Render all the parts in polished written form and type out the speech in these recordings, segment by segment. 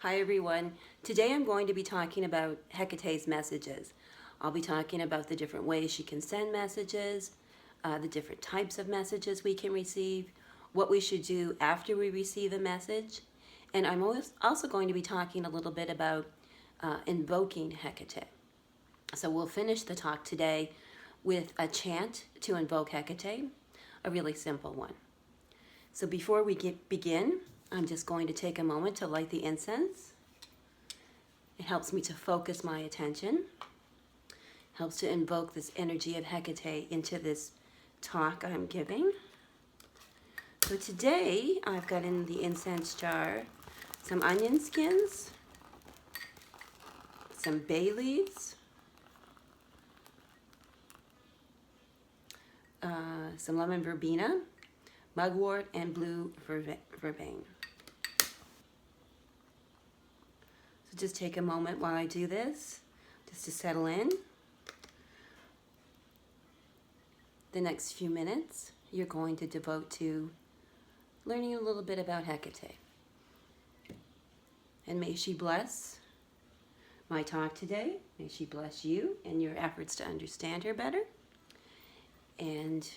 Hi everyone. Today I'm going to be talking about Hecate's messages. I'll be talking about the different ways she can send messages, the different types of messages we can receive, what we should do after we receive a message, and I'm also going to be talking a little bit about invoking Hecate. So we'll finish the talk today with a chant to invoke Hecate, a really simple one. So before we begin, I'm just going to take a moment to light the incense. It helps me to focus my attention, helps to invoke this energy of Hecate into this talk I'm giving. So today I've got in the incense jar some onion skins, some bay leaves, some lemon verbena, mugwort, and blue vervain. So just take a moment while I do this, just to settle in. The next few minutes, you're going to devote to learning a little bit about Hecate. And may she bless my talk today. May she bless you in your efforts to understand her better. And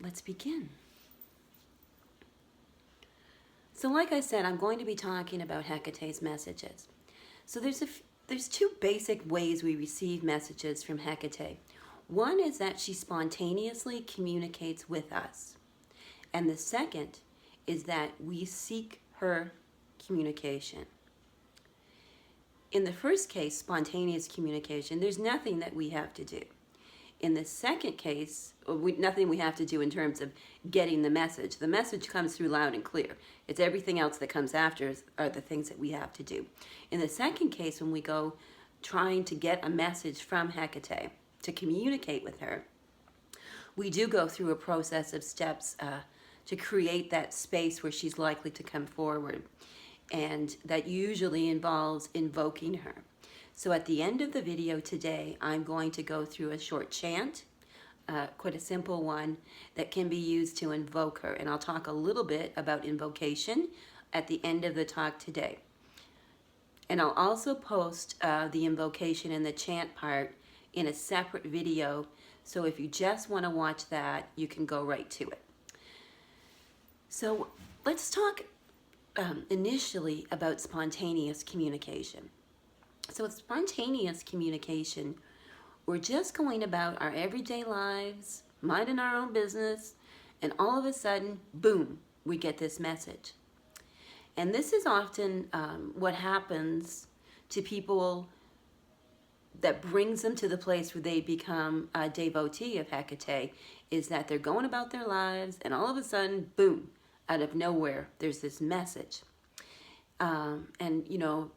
let's begin. So like I said, I'm going to be talking about Hecate's messages. So there's two basic ways we receive messages from Hecate. One is that she spontaneously communicates with us. And the second is that we seek her communication. In the first case, spontaneous communication, there's nothing that we have to do. In the second case, nothing we have to do in terms of getting the message. The message comes through loud and clear. It's everything else that comes after are the things that we have to do. In the second case, when we go trying to get a message from Hecate, to communicate with her, we do go through a process of steps to create that space where she's likely to come forward. And that usually involves invoking her. So at the end of the video today, I'm going to go through a short chant, quite a simple one, that can be used to invoke her. And I'll talk a little bit about invocation at the end of the talk today. And I'll also post the invocation and the chant part in a separate video. So if you just want to watch that, you can go right to it. So let's talk initially about spontaneous communication. So with spontaneous communication, we're just going about our everyday lives, minding our own business, and all of a sudden, boom, we get this message. And this is often what happens to people that brings them to the place where they become a devotee of Hecate, is that they're going about their lives, and all of a sudden, boom, out of nowhere, there's this message. And, you know,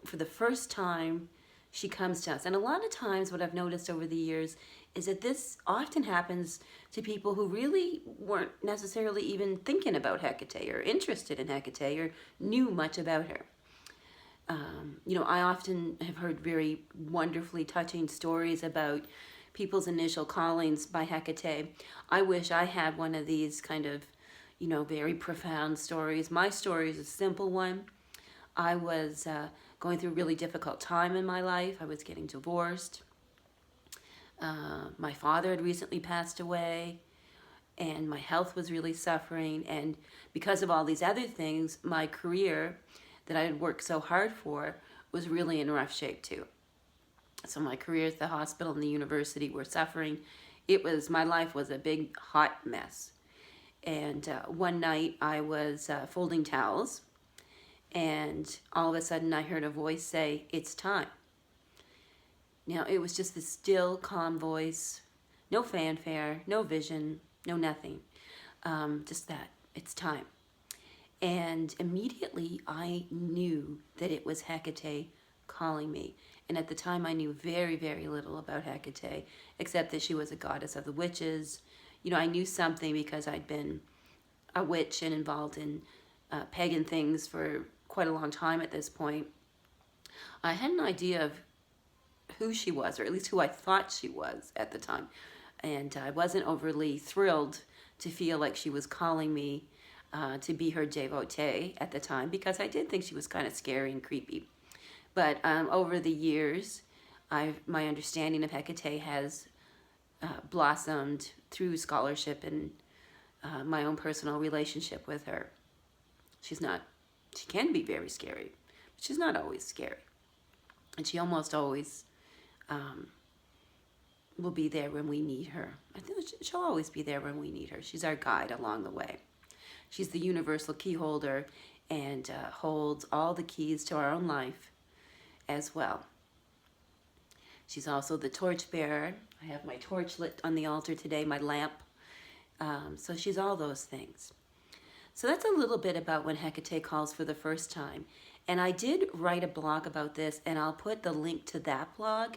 for the first time, she comes to us. And a lot of times what I've noticed over the years is that this often happens to people who really weren't necessarily even thinking about Hecate or interested in Hecate or knew much about her. You know, I often have heard very wonderfully touching stories about people's initial callings by Hecate. I wish I had one of these kind of, you know, very profound stories. My story is a simple one. I was going through a really difficult time in my life. I was getting divorced. My father had recently passed away, and my health was really suffering. And because of all these other things, my career that I had worked so hard for was really in rough shape too. So my career at the hospital and the university were suffering. My life was a big hot mess. And one night I was folding towels, and all of a sudden I heard a voice say, "It's time." Now it was just this still, calm voice, no fanfare, no vision, no nothing. Just that, it's time. And immediately I knew that it was Hecate calling me. And at the time I knew very, very little about Hecate, except that she was a goddess of the witches. You know, I knew something because I'd been a witch and involved in pagan things for quite a long time at this point. I had an idea of who she was, or at least who I thought she was at the time. And I wasn't overly thrilled to feel like she was calling me to be her devotee at the time, because I did think she was kind of scary and creepy. But over the years, my understanding of Hecate has blossomed through scholarship and my own personal relationship with her. She can be very scary, but she's not always scary. And she almost always will be there when we need her. I think she'll always be there when we need her. She's our guide along the way. She's the universal key holder and holds all the keys to our own life as well. She's also the torch bearer. I have my torch lit on the altar today, my lamp. So she's all those things. So that's a little bit about when Hecate calls for the first time. And I did write a blog about this, and I'll put the link to that blog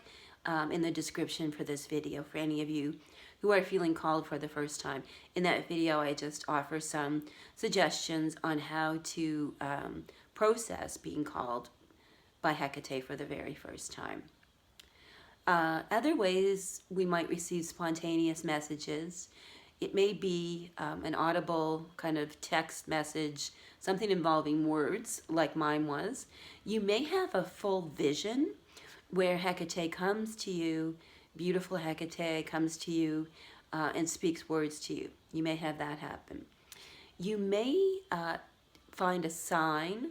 in the description for this video for any of you who are feeling called for the first time. In that video, I just offer some suggestions on how to process being called by Hecate for the very first time. Other ways we might receive spontaneous messages. It may be an audible kind of text message, something involving words like mine was. You may have a full vision where Hecate comes to you, beautiful Hecate comes to you and speaks words to you. You may have that happen. You may find a sign,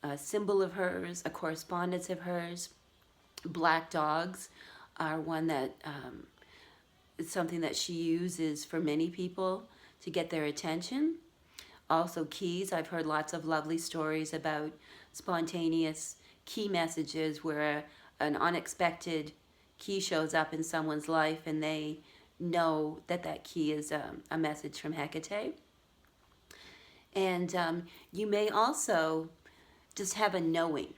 a symbol of hers, a correspondence of hers. Black dogs are one that it's something that she uses for many people to get their attention. Also keys. I've heard lots of lovely stories about spontaneous key messages where an unexpected key shows up in someone's life and they know that that key is a message from Hecate. And you may also just have a knowing.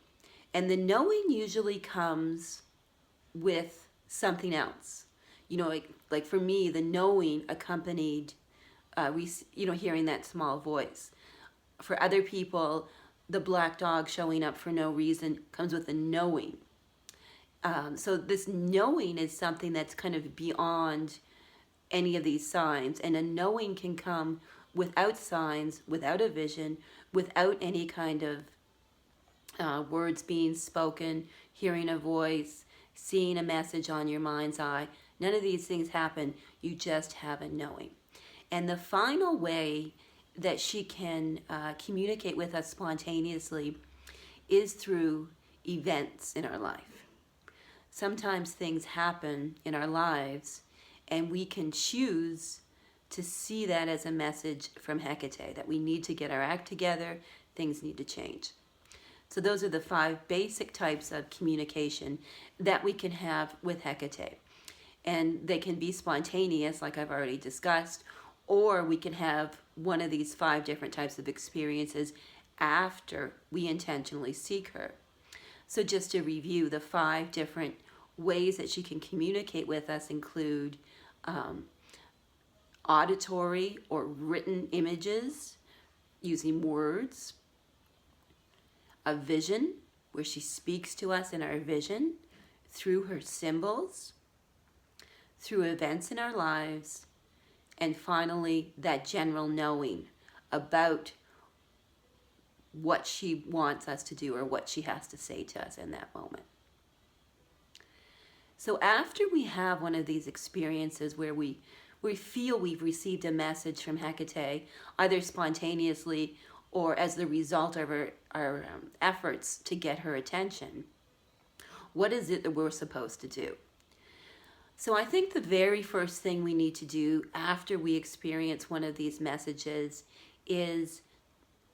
And the knowing usually comes with something else. You know, like for me, the knowing accompanied, hearing that small voice. For other people, the black dog showing up for no reason comes with a knowing. So this knowing is something that's kind of beyond any of these signs. And a knowing can come without signs, without a vision, without any kind of words being spoken, hearing a voice, seeing a message on your mind's eye. None of these things happen. You just have a knowing. And the final way that she can communicate with us spontaneously is through events in our life. Sometimes things happen in our lives and we can choose to see that as a message from Hecate, that we need to get our act together, things need to change. So those are the 5 basic types of communication that we can have with Hecate. And they can be spontaneous, like I've already discussed, or we can have one of these 5 different types of experiences after we intentionally seek her. So just to review, the 5 different ways that she can communicate with us include auditory or written images using words, a vision where she speaks to us in our vision through her symbols, through events in our lives, and finally that general knowing about what she wants us to do or what she has to say to us in that moment. So after we have one of these experiences where we feel we've received a message from Hecate, either spontaneously or as the result of our efforts to get her attention, what is it that we're supposed to do? So I think the very first thing we need to do after we experience one of these messages is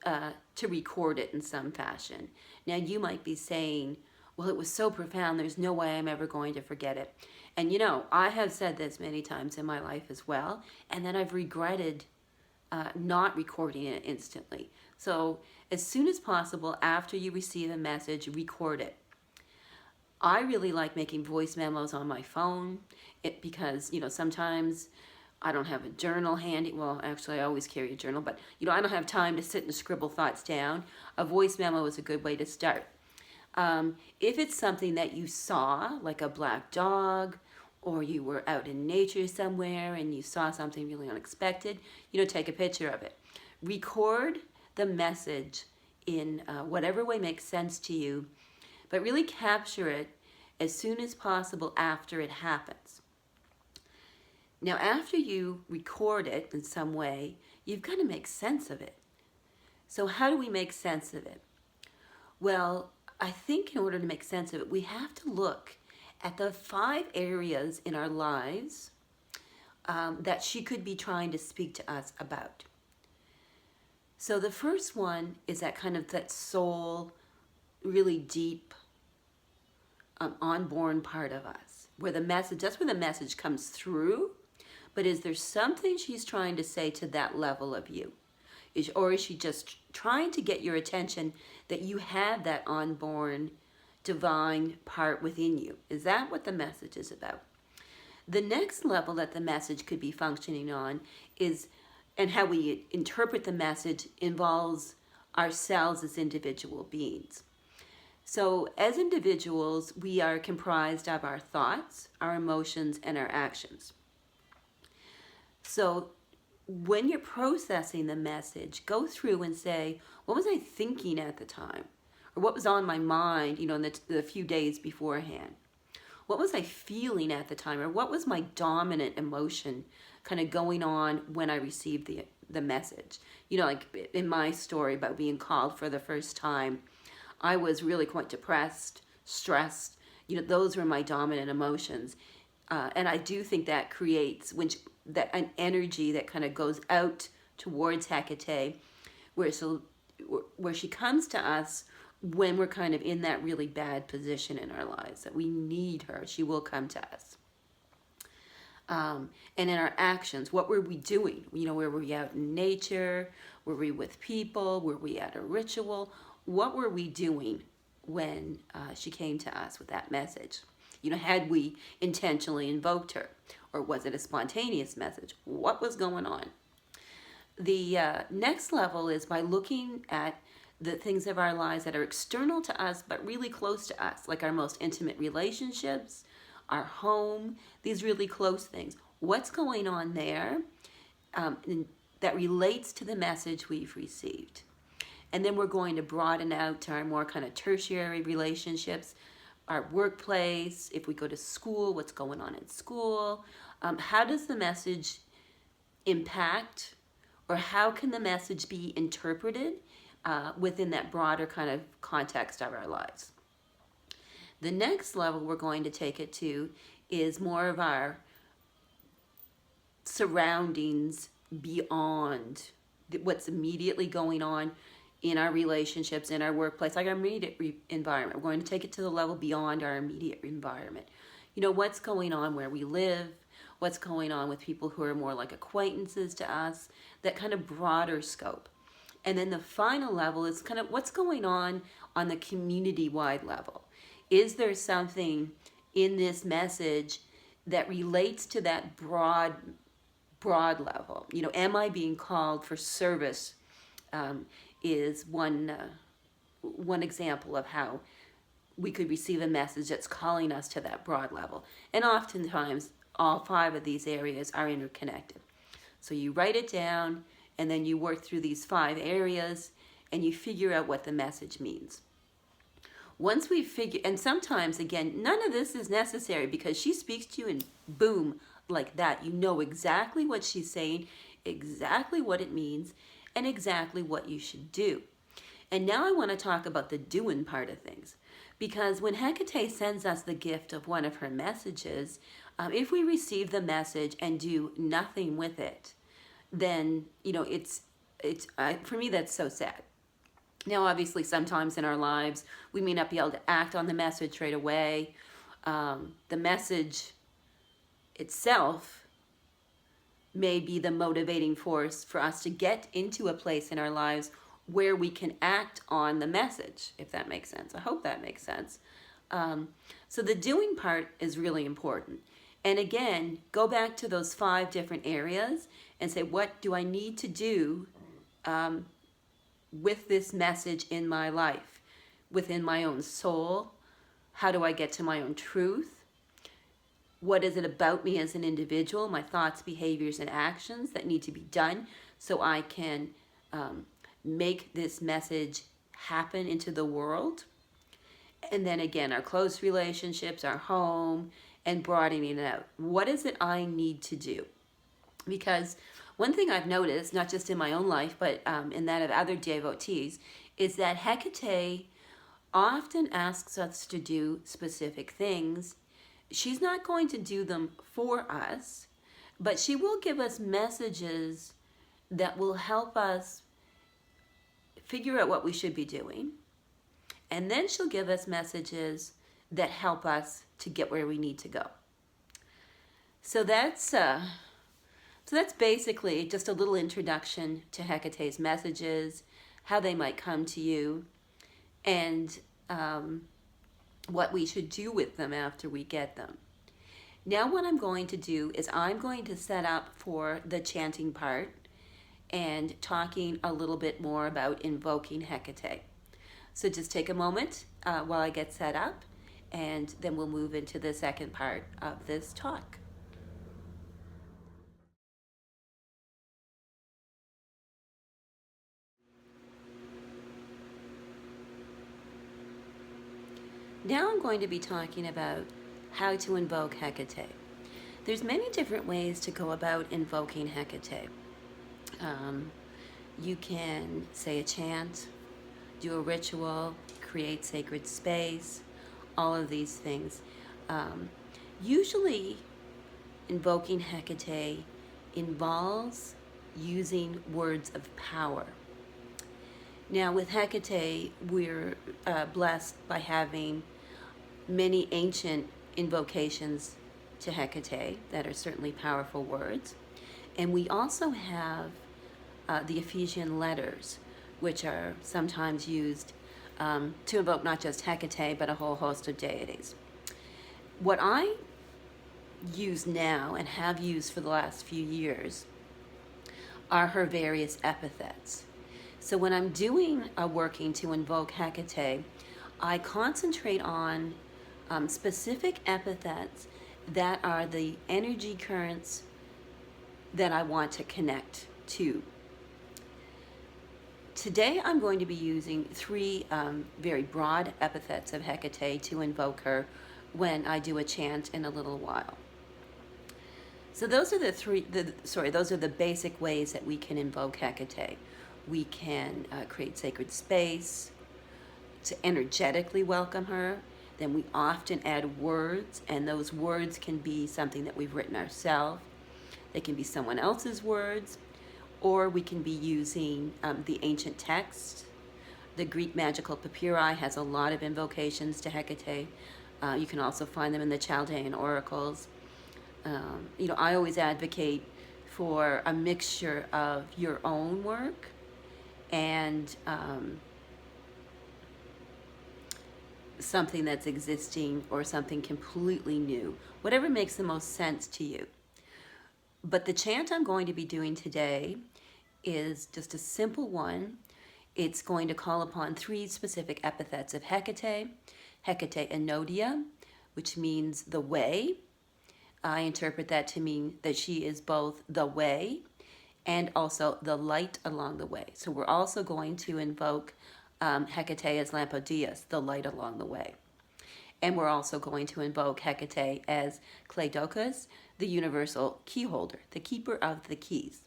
to record it in some fashion. Now you might be saying, well, it was so profound, there's no way I'm ever going to forget it. And you know, I have said this many times in my life as well, and then I've regretted not recording it instantly. So as soon as possible after you receive a message, record it. I really like making voice memos on my phone because, you know, sometimes I don't have a journal handy. Well, actually, I always carry a journal, but, you know, I don't have time to sit and scribble thoughts down. A voice memo is a good way to start. If it's something that you saw, like a black dog, or you were out in nature somewhere and you saw something really unexpected, you know, take a picture of it. record the message in whatever way makes sense to you, but really capture it as soon as possible after it happens. Now, after you record it in some way, you've got to make sense of it. So how do we make sense of it? Well, I think in order to make sense of it, we have to look at the 5 areas in our lives that she could be trying to speak to us about. So the first one is that kind of that soul, really deep, unborn part of us, where the message, that's where the message comes through. But is there something she's trying to say to that level of you? Or is she just trying to get your attention that you have that unborn divine part within you? Is that what the message is about? The next level that the message could be functioning on is, and how we interpret the message involves ourselves as individual beings. So as individuals, we are comprised of our thoughts, our emotions, and our actions. So when you're processing the message, go through and say, what was I thinking at the time? Or what was on my mind, in the few days beforehand? What was I feeling at the time? Or what was my dominant emotion kind of going on when I received the message? Like in my story about being called for the first time, I was really quite depressed, stressed. Those were my dominant emotions. And I do think that creates an energy that kind of goes out towards Hecate, where she comes to us when we're kind of in that really bad position in our lives, that we need her. She will come to us. And in our actions, what were we doing? Were we out in nature? Were we with people? Were we at a ritual? What were we doing when she came to us with that message? Had we intentionally invoked her? Or was it a spontaneous message? What was going on? The next level is by looking at the things of our lives that are external to us, but really close to us, like our most intimate relationships, our home, these really close things. What's going on there that relates to the message we've received? And then we're going to broaden out to our more kind of tertiary relationships, our workplace, if we go to school, what's going on in school, how does the message impact, or how can the message be interpreted within that broader kind of context of our lives? The next level we're going to take it to is more of our surroundings beyond what's immediately going on in our relationships, in our workplace, like our immediate environment. We're going to take it to the level beyond our immediate environment. What's going on where we live, what's going on with people who are more like acquaintances to us, that kind of broader scope. And then the final level is kind of what's going on the community-wide level. Is there something in this message that relates to that broad level? Am I being called for service? Is one example of how we could receive a message that's calling us to that broad level. And oftentimes, all 5 of these areas are interconnected. So you write it down, and then you work through these 5 areas, and you figure out what the message means. Once we figure, and sometimes, again, none of this is necessary because she speaks to you and boom, like that. You know exactly what she's saying, exactly what it means, and exactly what you should do. And now I want to talk about the doing part of things. Because when Hecate sends us the gift of one of her messages, if we receive the message and do nothing with it, then, it's for me, that's so sad. Now, obviously, sometimes in our lives, we may not be able to act on the message right away. The message itself may be the motivating force for us to get into a place in our lives where we can act on the message, if that makes sense. I hope that makes sense. So the doing part is really important. And again, go back to those 5 different areas and say, what do I need to do with this message in my life, within my own soul? How do I get to my own truth? What is it about me as an individual, my thoughts, behaviors, and actions that need to be done so I can make this message happen into the world. And then again, our close relationships, our home, and broadening it out. What is it I need to do? Because one thing I've noticed, not just in my own life, but in that of other devotees, is that Hecate often asks us to do specific things. She's not going to do them for us, but she will give us messages that will help us figure out what we should be doing. And then she'll give us messages that help us to get where we need to go. So that's basically just a little introduction to Hecate's messages, how they might come to you, and what we should do with them after we get them. Now what I'm going to do is I'm going to set up for the chanting part and talking a little bit more about invoking Hecate. So just take a moment while I get set up, and then we'll move into the second part of this talk. Now I'm going to be talking about how to invoke Hecate. There's many different ways to go about invoking Hecate. You can say a chant, do a ritual, create sacred space, all of these things. Usually invoking Hecate involves using words of power. Now with Hecate, we're blessed by having many ancient invocations to Hecate that are certainly powerful words. And we also have the Ephesian letters, which are sometimes used to invoke not just Hecate, but a whole host of deities. What I use now and have used for the last few years are her various epithets. So when I'm doing a working to invoke Hecate, I concentrate on specific epithets that are the energy currents that I want to connect to. Today I'm going to be using three very broad epithets of Hecate to invoke her when I do a chant in a little while. So those are those are the basic ways that we can invoke Hecate. We can create sacred space to energetically welcome her. Then we often add words, and those words can be something that we've written ourselves. They can be someone else's words, or we can be using the ancient text. The Greek magical papyri has a lot of invocations to Hecate. You can also find them in the Chaldean oracles. I always advocate for a mixture of your own work and something that's existing or something completely new, whatever makes the most sense to you. But the chant I'm going to be doing today is just a simple one. It's going to call upon three specific epithets of Hecate. Hecate Enodia, which means the way. I interpret that to mean that she is both the way and also the light along the way. So we're also going to invoke Hecate as Lampodias, the light along the way. And we're also going to invoke Hecate as Cleidokas, the universal key holder, the keeper of the keys.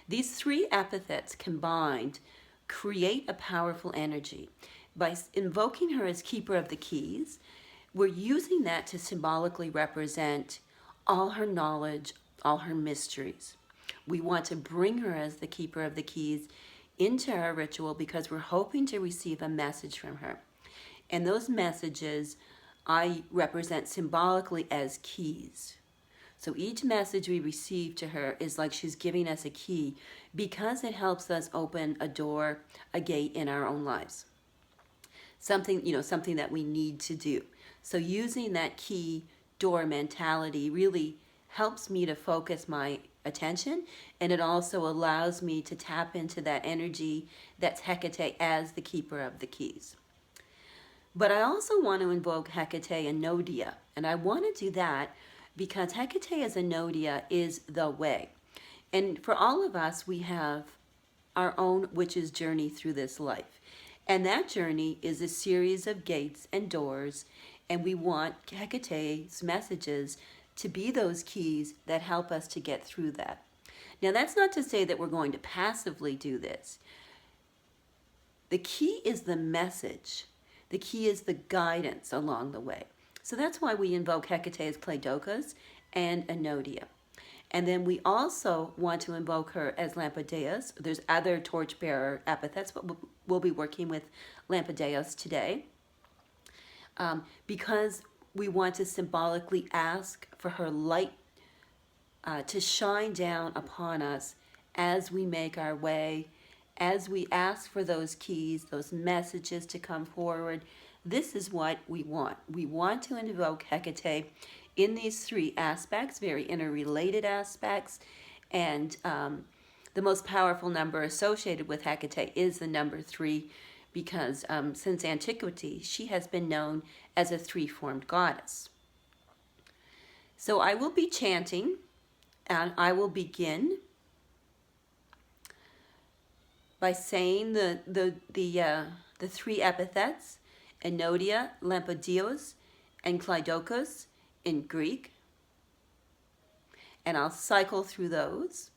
These three epithets combined create a powerful energy. By invoking her as keeper of the keys, we're using that to symbolically represent all her knowledge, all her mysteries. We want to bring her as the keeper of the keys into our ritual because we're hoping to receive a message from her. And those messages I represent symbolically as keys. So each message we receive to her is like she's giving us a key because it helps us open a door, a gate in our own lives. Something that we need to do. So using that key door mentality really helps me to focus my attention, and it also allows me to tap into that energy that's Hecate as the keeper of the keys. But I also want to invoke Hecate Enodia, and I want to do that because Hecate as Enodia is the way. And for all of us, we have our own witch's journey through this life. And that journey is a series of gates and doors, and we want Hecate's messages to be those keys that help us to get through that. Now, that's not to say that we're going to passively do this. The key is the message. The key is the guidance along the way. So that's why we invoke Hecate's Cleidokas and Enodia. And then we also want to invoke her as Lampadeus. There's other torchbearer epithets, but we'll be working with Lampadeus today. Because we want to symbolically ask for her light to shine down upon us as we make our way, as we ask for those keys, those messages to come forward. This is what we want. We want to invoke Hecate in these three aspects, very interrelated aspects, and the most powerful number associated with Hecate is the number 3, because since antiquity, she has been known as a three-formed goddess. So I will be chanting, and I will begin by saying the three epithets, Enodia, Lampadios, and Cleidokas in Greek. And I'll cycle through those.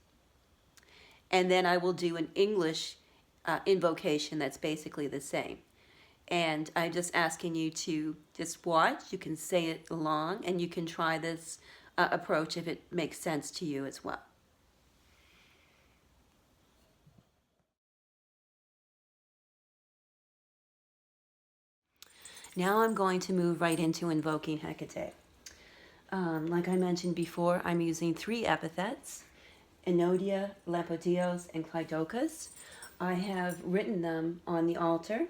And then I will do an English invocation that's basically the same. And I'm just asking you to just watch. You can say it along, and you can try this approach if it makes sense to you as well. Now I'm going to move right into invoking Hecate. Like I mentioned before, I'm using 3 epithets, Enodia, Lampadios, and Cleidokas. I have written them on the altar.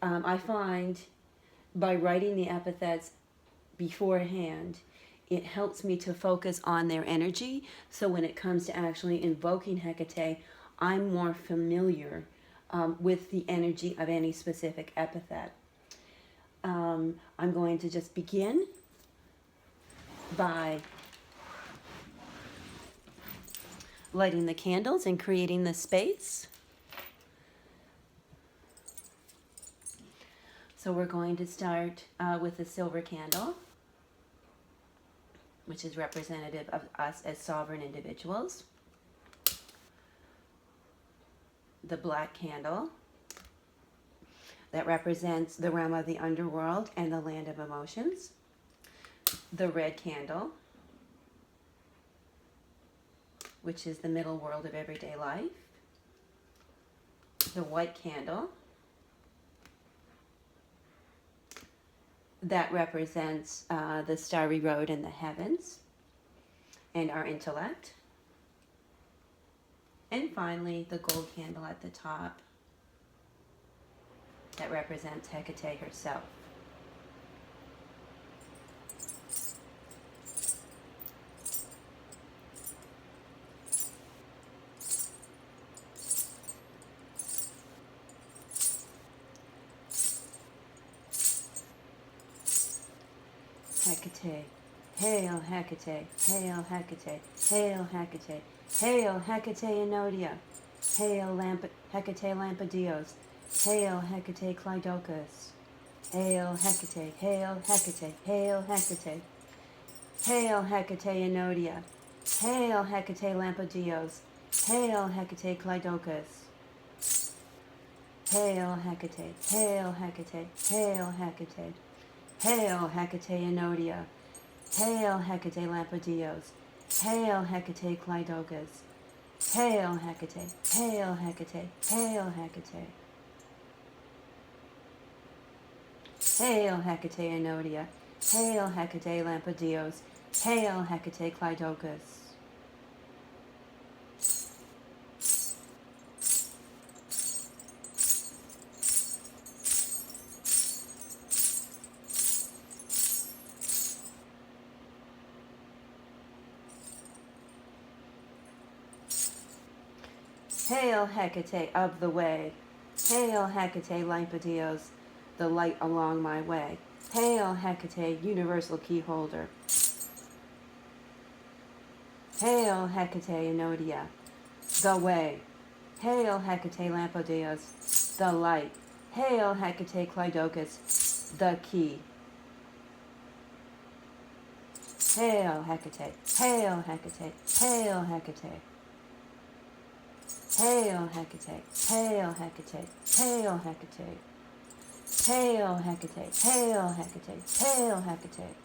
I find by writing the epithets beforehand, it helps me to focus on their energy. So when it comes to actually invoking Hecate, I'm more familiar with the energy of any specific epithet. I'm going to just begin by lighting the candles and creating the space. So we're going to start with the silver candle, which is representative of us as sovereign individuals. The black candle, that represents the realm of the underworld and the land of emotions. The red candle, which is the middle world of everyday life. The white candle, that represents the starry road in the heavens and our intellect. And finally, the gold candle at the top, that represents Hecate herself. Hecate, hail Hecate, hail Hecate, hail Hecate, hail Hecate Enodia, hail Hecate Lampadios, hail Hecate Cleidokas, hail Hecate, hail Hecate, hail Hecate, hail Hecate Enodia, hail Hecate Lampadios, hail Hecate Cleidokas, hail Hecate, hail Hecate, hail Hecate, hail Hecate Enodia, hail Hecate Lampadios, hail Hecate Cleidokas, hail Hecate, hail Hecate, hail Hecate. Hail Hecate Enodia, hail Hecate Lampadios, hail Hecate Cleidokas. Hail Hecate of the way, hail Hecate Lampadios, the light along my way. Hail Hecate, universal key holder. Hail Hecate Enodia, the way. Hail Hecate Lampodios, the light. Hail Hecate Cleidocus, the key. Hail Hecate, hail Hecate, hail Hecate. Hail Hecate, hail Hecate, hail Hecate. Hail Hecate, hail Hecate, hail Hecate.